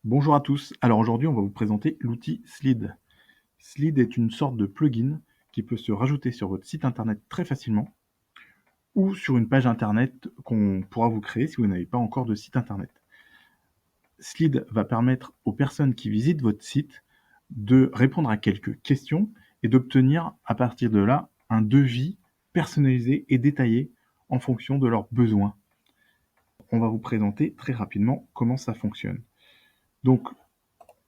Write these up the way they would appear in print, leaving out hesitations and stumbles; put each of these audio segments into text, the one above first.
Bonjour à tous, alors aujourd'hui on va vous présenter l'outil Slid. Slid est une sorte de plugin qui peut se rajouter sur votre site internet très facilement ou sur une page internet qu'on pourra vous créer si vous n'avez pas encore de site internet. Slid va permettre aux personnes qui visitent votre site de répondre à quelques questions et d'obtenir à partir de là un devis personnalisé et détaillé en fonction de leurs besoins. On va vous présenter très rapidement comment ça fonctionne. Donc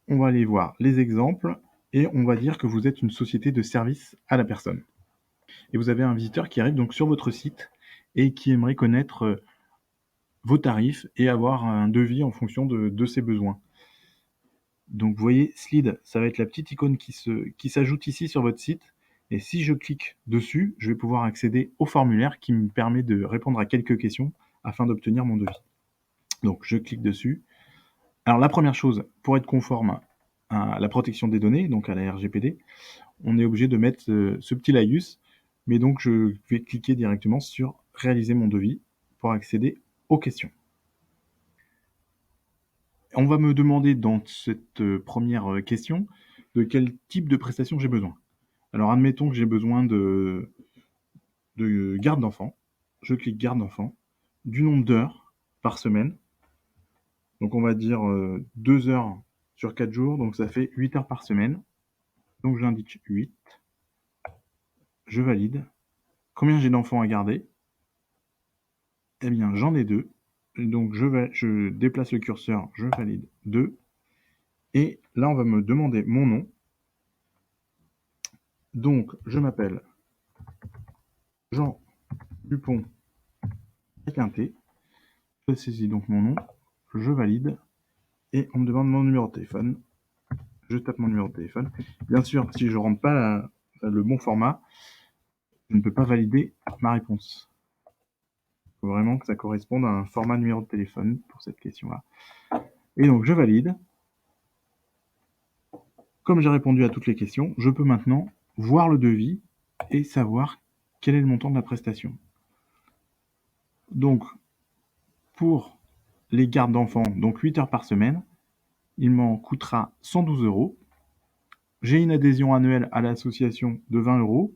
on va aller voir les exemples et on va dire que vous êtes une société de service à la personne. Et vous avez un visiteur qui arrive donc sur votre site et qui aimerait connaître vos tarifs et avoir un devis en fonction de ses besoins. Donc vous voyez, Slid, ça va être la petite icône qui s'ajoute ici sur votre site. Et si je clique dessus, je vais pouvoir accéder au formulaire qui me permet de répondre à quelques questions afin d'obtenir mon devis. Donc je clique dessus. Alors la première chose, pour être conforme à la protection des données, donc à la RGPD, on est obligé de mettre ce petit laïus, mais donc je vais cliquer directement sur réaliser mon devis pour accéder aux questions. On va me demander dans cette première question de quel type de prestation j'ai besoin. Alors admettons que j'ai besoin de garde d'enfant. Je clique garde d'enfant, du nombre d'heures par semaine. Donc on va dire 2 heures sur 4 jours, donc ça fait 8 heures par semaine. Donc j'indique 8. Je valide. Combien j'ai d'enfants à garder? Eh bien, j'en ai 2. Donc je déplace le curseur, je valide 2. Et là, on va me demander mon nom. Donc, je m'appelle Jean Dupont avec un T. Je saisis donc mon nom, je valide. Et on me demande mon numéro de téléphone. Je tape mon numéro de téléphone. Bien sûr, si je ne rentre pas le bon format, je ne peux pas valider ma réponse. Il faut vraiment que ça corresponde à un format numéro de téléphone pour cette question-là. Et donc, je valide. Comme j'ai répondu à toutes les questions, je peux maintenant voir le devis et savoir quel est le montant de la prestation. Donc, pour les gardes d'enfants, donc 8 heures par semaine, il m'en coûtera 112 euros. J'ai une adhésion annuelle à l'association de 20 euros.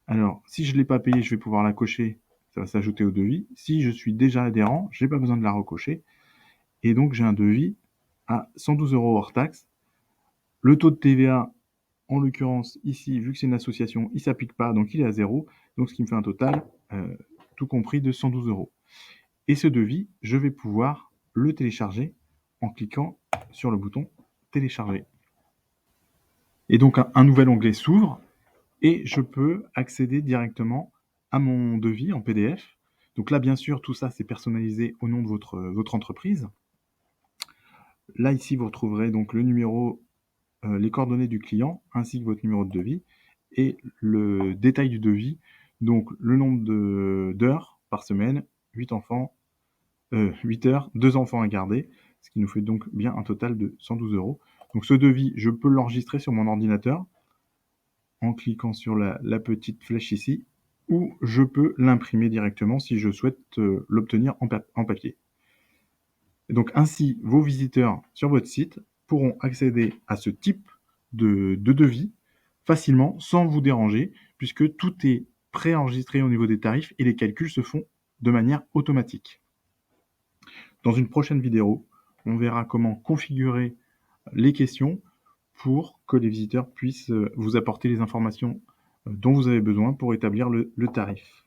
Alors, si je ne l'ai pas payé, je vais pouvoir la cocher, ça va s'ajouter au devis. Si je suis déjà adhérent, je n'ai pas besoin de la recocher. Et donc, j'ai un devis à 112 euros hors taxe. Le taux de TVA, en l'occurrence, ici, vu que c'est une association, il ne s'applique pas, donc il est à 0. Donc, ce qui me fait un total, tout compris, de 112 euros. Et ce devis, je vais pouvoir le télécharger en cliquant sur le bouton télécharger. Et donc, un nouvel onglet s'ouvre et je peux accéder directement à mon devis en PDF. Donc là, bien sûr, tout ça, c'est personnalisé au nom de votre entreprise. Là, ici, vous retrouverez donc le numéro, les coordonnées du client, ainsi que votre numéro de devis, et le détail du devis, donc le nombre d'heures par semaine, 8 enfants, 8 heures, 2 enfants à garder, ce qui nous fait donc bien un total de 112 euros. Donc ce devis, je peux l'enregistrer sur mon ordinateur en cliquant sur la petite flèche ici, ou je peux l'imprimer directement si je souhaite l'obtenir en papier. Et donc ainsi, vos visiteurs sur votre site pourront accéder à ce type de devis facilement, sans vous déranger, puisque tout est préenregistré au niveau des tarifs et les calculs se font de manière automatique. Dans une prochaine vidéo, on verra comment configurer les questions pour que les visiteurs puissent vous apporter les informations dont vous avez besoin pour établir le tarif.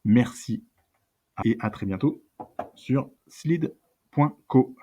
Merci et à très bientôt sur slid.co.